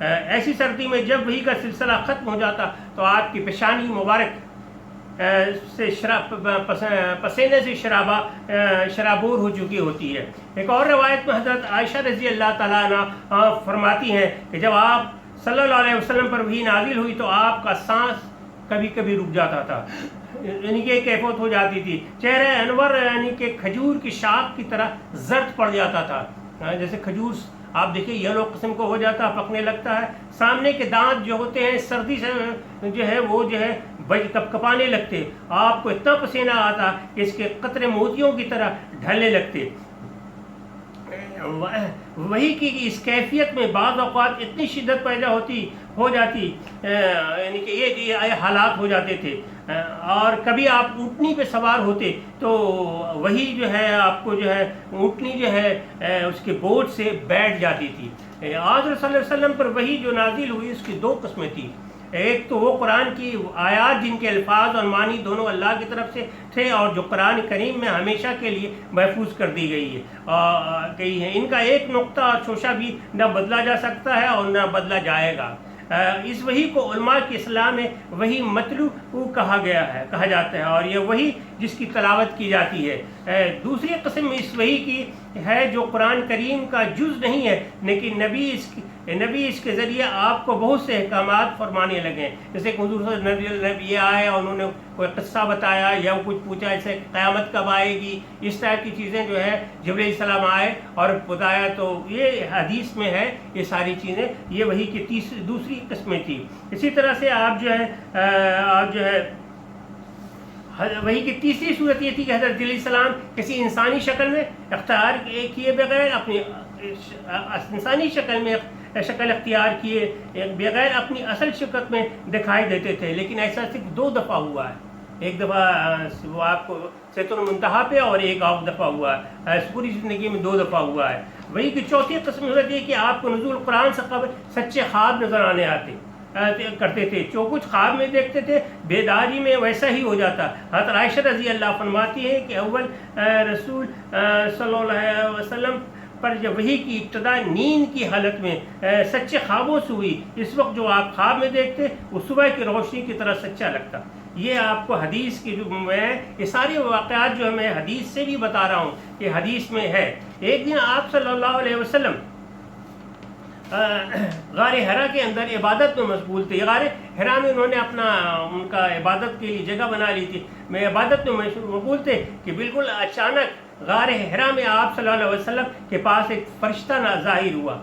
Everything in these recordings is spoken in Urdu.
ایسی سردی میں جب وحی کا سلسلہ ختم ہو جاتا تو آپ کی پیشانی مبارک سے پسینے سے شرابور ہو چکی ہوتی ہے۔ ایک اور روایت میں حضرت عائشہ رضی اللہ تعالیٰ عنہ فرماتی ہیں کہ جب آپ صلی اللہ علیہ وسلم پر وحی نازل ہوئی تو آپ کا سانس کبھی کبھی رک جاتا تھا، یعنی کہ کیفیت ہو جاتی تھی، چہرہ انور یعنی کہ کھجور کی شاخ کی طرح زرد پڑ جاتا تھا، جیسے کھجور آپ دیکھیں یلو قسم کو ہو جاتا ہے، پکنے لگتا ہے، سامنے کے دانت جو ہوتے ہیں سردی سے جو ہے وہ جو ہے کپ کپانے لگتے، آپ کو اتنا پسینہ آتا کہ اس کے قطرے موتیوں کی طرح ڈھلنے لگتے۔ وہی کی اس کیفیت میں بعض اوقات اتنی شدت پیدا ہو جاتی، یعنی کہ یہ حالات ہو جاتے تھے، اور کبھی آپ اونٹنی پہ سوار ہوتے تو وہی جو ہے آپ کو جو ہے اونٹنی جو ہے اس کے بوجھ سے بیٹھ جاتی تھی۔ آج صلی اللہ علیہ وسلم پر وہی جو نازل ہوئی اس کی دو قسمیں تھیں، ایک تو وہ قرآن کی آیات جن کے الفاظ اور معنی دونوں اللہ کی طرف سے تھے اور جو قرآن کریم میں ہمیشہ کے لیے محفوظ کر دی گئی ہے، ان کا ایک نقطہ اور شوشہ بھی نہ بدلا جا سکتا ہے اور نہ بدلا جائے گا۔ اس وحی کو علماء کی اصطلاح میں وحی متلو کہا جاتا ہے، اور یہ وحی جس کی تلاوت کی جاتی ہے۔ دوسری قسم اس وحی کی ہے جو قرآن کریم کا جز نہیں ہے، لیکن نبی اس کے ذریعے آپ کو بہت سے احکامات فرمانے لگے، جیسے کہ حضور صلی اللہ علیہ وسلم یہ آئے اور انہوں نے کوئی قصہ بتایا یا کچھ پوچھا، جیسے قیامت کب آئے گی، اس ٹائپ کی چیزیں جو ہے جبرائیل علیہ السلام آئے اور بتایا، تو یہ حدیث میں ہے یہ ساری چیزیں، یہ وحی کی دوسری قسمیں تھی۔ اسی طرح سے آپ جو ہے وہی کی تیسری صورت یہ تھی کہ حضرت علیہ السلام کسی انسانی شکل میں اختیار کیے بغیر اپنی انسانی شکل اختیار کیے بغیر اپنی اصل شکل میں دکھائی دیتے تھے، لیکن ایسا صرف 2 دفعہ ہوا ہے، ایک دفعہ وہ آپ کو سدرۃ المنتہا پہ اور ایک اور دفعہ ہوا ہے، پوری زندگی میں 2 دفعہ ہوا ہے۔ وہی کی چوتھی قسم صورت یہ کہ آپ کو نزول قرآن سے قبل سچے خواب نظر آنے کرتے تھے، جو کچھ خواب میں دیکھتے تھے بیداری میں ویسا ہی ہو جاتا۔ حضرت عائشہ رضی اللہ فرماتی ہے کہ اول رسول صلی اللہ علیہ وسلم پر جب وحی کی ابتدا نیند کی حالت میں سچے خوابوں سے ہوئی، اس وقت جو آپ خواب میں دیکھتے وہ صبح کی روشنی کی طرح سچا لگتا۔ یہ آپ کو حدیث کی جو میں یہ سارے واقعات جو میں حدیث سے بھی بتا رہا ہوں کہ حدیث میں ہے۔ ایک دن آپ صلی اللہ علیہ وسلم غار حرا کے اندر عبادت میں مشغول تھے۔ غار حرا میں انہوں نے ان کا عبادت کے لیے جگہ بنا لی تھی، میں عبادت میں مشغول تھے کہ بالکل اچانک غار حرا میں آپ صلی اللہ علیہ وسلم کے پاس ایک فرشتہ ظاہر ہوا۔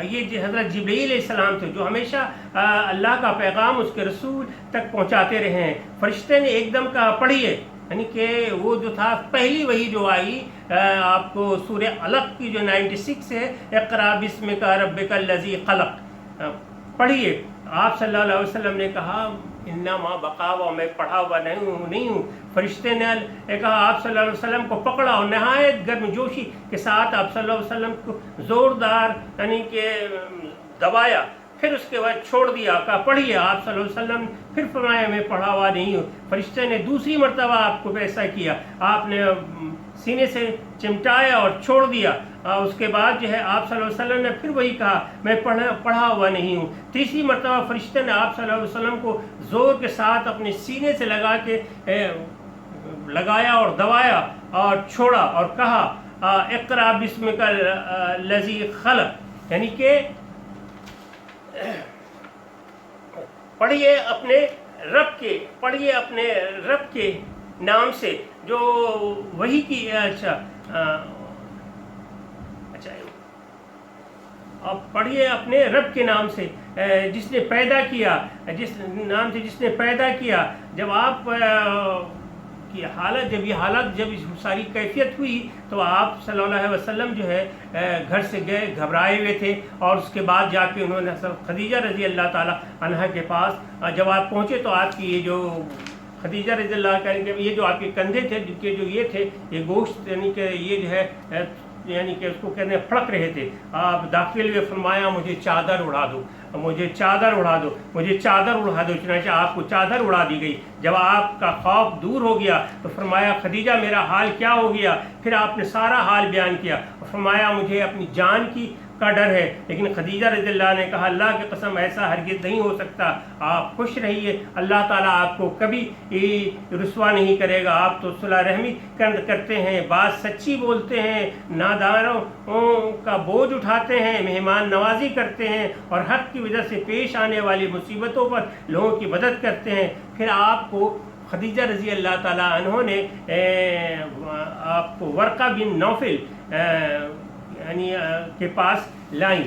یہ حضرت جبرائیل علیہ السلام تھے جو ہمیشہ اللہ کا پیغام اس کے رسول تک پہنچاتے رہے ہیں۔ فرشتے نے ایک دم کہا پڑھیے، یعنی کہ وہ جو تھا پہلی وحی جو آئی آپ کو سورہ علق کی جو 96 ہے، اقرا بسمک ربک الذی خلق، پڑھیے۔ آپ صلی اللہ علیہ وسلم نے کہا انما بقاوا، میں پڑھا ہوا نہیں ہوں۔ فرشتے نے کہا آپ صلی اللہ علیہ وسلم کو پکڑا اور نہایت گرم جوشی کے ساتھ آپ صلی اللہ علیہ وسلم کو زوردار یعنی کہ دبایا، پھر اس کے بعد چھوڑ دیا، کہا پڑھیے۔ آپ صلی اللہ علیہ وسلم پھر فرمایا میں پڑھا ہوا نہیں ہوں۔ فرشتے نے دوسری مرتبہ آپ کو ایسا کیا، آپ نے سینے سے چمٹایا اور چھوڑ دیا۔ اس کے بعد جو ہے آپ صلی اللہ علیہ وسلم نے پھر وہی کہا میں پڑھا ہوا نہیں ہوں۔ تیسری مرتبہ فرشتے نے آپ صلی اللہ علیہ وسلم کو زور کے ساتھ اپنے سینے سے لگایا اور دبایا اور چھوڑا اور کہا اقرا بسمک الذی خلق، یعنی کہ پڑھیے اپنے رب کے نام سے جو وہی کی اب پڑھیے اپنے رب کے نام سے جس نے پیدا کیا، جس نے پیدا کیا۔ جب آپ کی حالت جب ساری کیفیت ہوئی تو آپ صلی اللہ علیہ وسلم جو ہے گھر سے گئے، گھبرائے ہوئے تھے، اور اس کے بعد جا کے انہوں نے حضرت خدیجہ رضی اللہ تعالی عنہا کے پاس جب آپ پہنچے تو آپ کی یہ جو خدیجہ رضی اللہ کا یہ جو آپ کے کندھے تھے جن کے جو یہ تھے یہ گوشت یعنی کہ یہ جو ہے یعنی کہ اس کو کہنے پھڑک رہے تھے۔ آپ داخل ہوئے، فرمایا مجھے چادر اڑا دو، مجھے چادر اڑا دو، مجھے چادر اڑا دو۔ چنانچہ آپ کو چادر اڑا دی گئی۔ جب آپ کا خوف دور ہو گیا تو فرمایا خدیجہ میرا حال کیا ہو گیا؟ پھر آپ نے سارا حال بیان کیا، فرمایا مجھے اپنی جان کی کا ڈر ہے، لیکن خدیجہ رضی اللہ عنہ نے کہا اللہ کی قسم ایسا ہرگز نہیں ہو سکتا، آپ خوش رہیے، اللہ تعالیٰ آپ کو کبھی رسوا نہیں کرے گا، آپ تو صلح رحمی کرتے ہیں، بات سچی بولتے ہیں، ناداروں کا بوجھ اٹھاتے ہیں، مہمان نوازی کرتے ہیں اور حق کی وجہ سے پیش آنے والی مصیبتوں پر لوگوں کی مدد کرتے ہیں۔ پھر آپ کو خدیجہ رضی اللہ تعالیٰ عنہ نے آپ کو ورقہ بن نوفل یعنی کے پاس لائیں،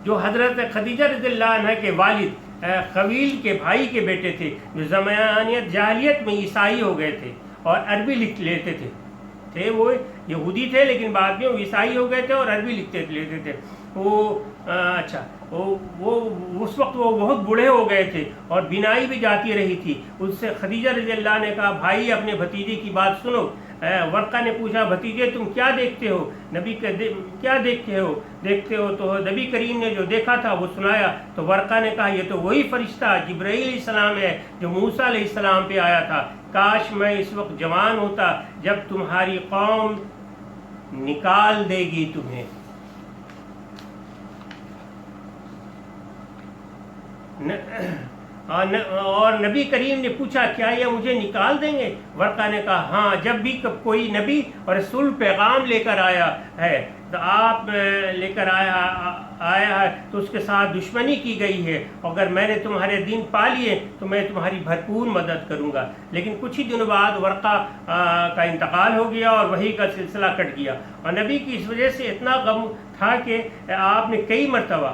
جو حضرت خدیجہ رضی اللہ عنہ کے والد خویل کے بھائی کے بیٹے تھے، جو زمانیت جاہلیت میں عیسائی ہو گئے تھے اور عربی لکھ لیتے تھے وہ یہودی تھے لیکن بعد میں وہ عیسائی ہو گئے تھے اور عربی لکھتے لیتے تھے۔ وہ اس وقت وہ بہت بوڑھے ہو گئے تھے اور بینائی بھی جاتی رہی تھی۔ اس سے خدیجہ رضی اللہ نے کہا بھائی اپنے بھتیجے کی بات سنو۔ ورقہ نے پوچھا بھتیجے تم کیا دیکھتے ہو؟ نبی کیا دیکھتے ہو؟ تو نبی کریم نے جو دیکھا تھا وہ سنایا۔ تو ورقہ نے کہا یہ تو وہی فرشتہ جبرائیل علیہ السلام ہے جو موسیٰ علیہ السلام پہ آیا تھا، کاش میں اس وقت جوان ہوتا جب تمہاری قوم نکال دے گی تمہیں۔ اور نبی کریم نے پوچھا کیا یہ مجھے نکال دیں گے؟ ورقہ نے کہا ہاں، جب بھی کوئی نبی اور رسول پیغام لے کر آیا ہے تو آپ لے کر آیا ہے تو اس کے ساتھ دشمنی کی گئی ہے، اگر میں نے تمہارے دین پا لیے تو میں تمہاری بھرپور مدد کروں گا۔ لیکن کچھ ہی دنوں بعد ورقہ کا انتقال ہو گیا اور وحی کا سلسلہ کٹ گیا، اور نبی کی اس وجہ سے اتنا غم تھا کہ آپ نے کئی مرتبہ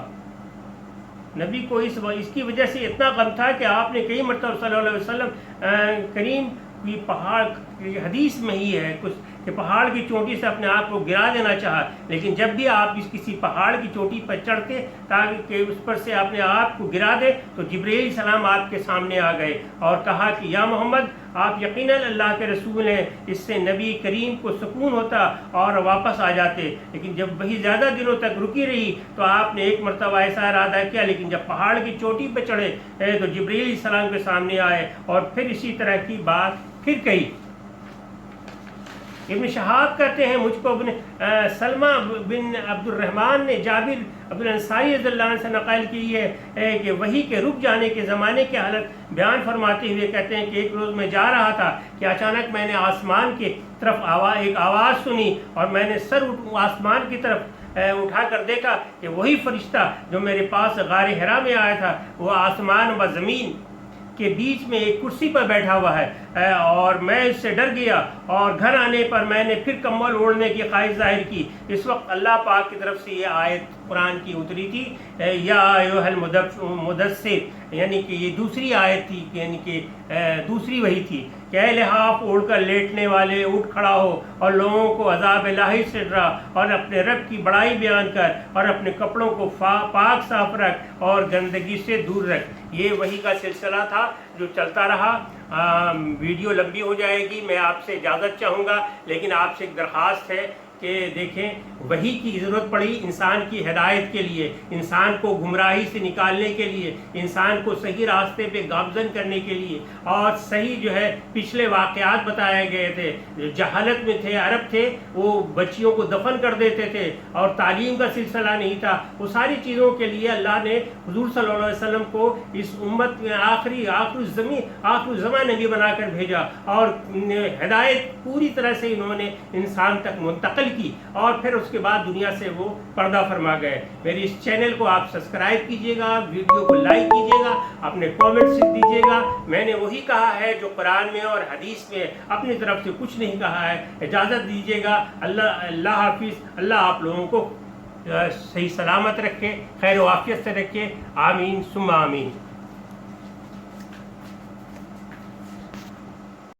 نبی کو اس کی وجہ سے اتنا غم تھا کہ آپ نے کئی مرتبہ صلی اللہ علیہ وسلم کریم کی پہاڑ کی حدیث میں ہی ہے کچھ کہ پہاڑ کی چوٹی سے اپنے آپ کو گرا دینا چاہا، لیکن جب بھی آپ کسی پہاڑ کی چوٹی پر چڑھتے تاکہ اس پر سے اپنے آپ کو گرا دے تو جبرائیل علیہ السلام آپ کے سامنے آ گئے اور کہا کہ یا محمد آپ یقیناً اللہ کے رسول ہیں، اس سے نبی کریم کو سکون ہوتا اور واپس آ جاتے۔ لیکن جب وہی زیادہ دنوں تک رکی رہی تو آپ نے ایک مرتبہ ایسا ارادہ کیا، لیکن جب پہاڑ کی چوٹی پہ چڑھے تو جبرائیل علیہ السلام کے سامنے آئے اور پھر اسی طرح کی بات پھر کہی۔ ابن شہاب کہتے ہیں مجھ کو سلمہ بن عبد الرحمن نے جابر عبد الانصاری رضی اللہ عنہ سے نقل کی ہے کہ وحی کے رک جانے کے زمانے کی حالت بیان فرماتے ہوئے کہتے ہیں کہ ایک روز میں جا رہا تھا کہ اچانک میں نے آسمان کی طرف ایک آواز سنی اور میں نے سر آسمان کی طرف اٹھا کر دیکھا کہ وہی فرشتہ جو میرے پاس غار حرا میں آیا تھا وہ آسمان و زمین کے بیچ میں ایک کرسی پر بیٹھا ہوا ہے، اور میں اس سے ڈر گیا اور گھر آنے پر میں نے پھر کمبل اوڑھنے کی خواہش ظاہر کی۔ اس وقت اللہ پاک کی طرف سے یہ آیت قرآن کی اتری تھی یا ایھا المدثر، یعنی کہ یہ دوسری آیت تھی، یعنی کہ دوسری وحی تھی کہ اے لحاف اوڑھ کر لیٹنے والے اٹھ کھڑا ہو اور لوگوں کو عذاب الہی سے ڈرا اور اپنے رب کی بڑائی بیان کر اور اپنے کپڑوں کو پاک صاف رکھ اور گندگی سے دور رکھ۔ یہ وحی کا سلسلہ تھا جو چلتا رہا۔ ویڈیو لمبی ہو جائے گی، میں آپ سے اجازت چاہوں گا، لیکن آپ سے ایک درخواست ہے کہ دیکھیں وحی کی ضرورت پڑی انسان کی ہدایت کے لیے، انسان کو گمراہی سے نکالنے کے لیے، انسان کو صحیح راستے پہ گامزن کرنے کے لیے، اور صحیح جو ہے پچھلے واقعات بتائے گئے تھے۔ جو جہالت میں تھے، عرب تھے، وہ بچیوں کو دفن کر دیتے تھے اور تعلیم کا سلسلہ نہیں تھا، وہ ساری چیزوں کے لیے اللہ نے حضور صلی اللہ علیہ وسلم کو اس امت میں آخری زمان نبی بنا کر بھیجا اور ہدایت پوری طرح سے انہوں نے انسان تک منتقل کی، اور پھر اس کے بعد دنیا سے وہ پردہ فرما گئے۔ میری اس چینل کو آپ سبسکرائب کیجئے گا، ویڈیو کو لائک کیجئے گا، اپنے کامنٹس دیجئے گا۔ میں نے وہی کہا ہے جو قرآن میں اور حدیث میں، اپنی طرف سے کچھ نہیں کہا ہے۔ اجازت دیجئے گا۔ اللہ حافظ۔ اللہ آپ لوگوں کو صحیح سلامت رکھے، خیر و عافیت سے رکھے، آمین ثم آمین۔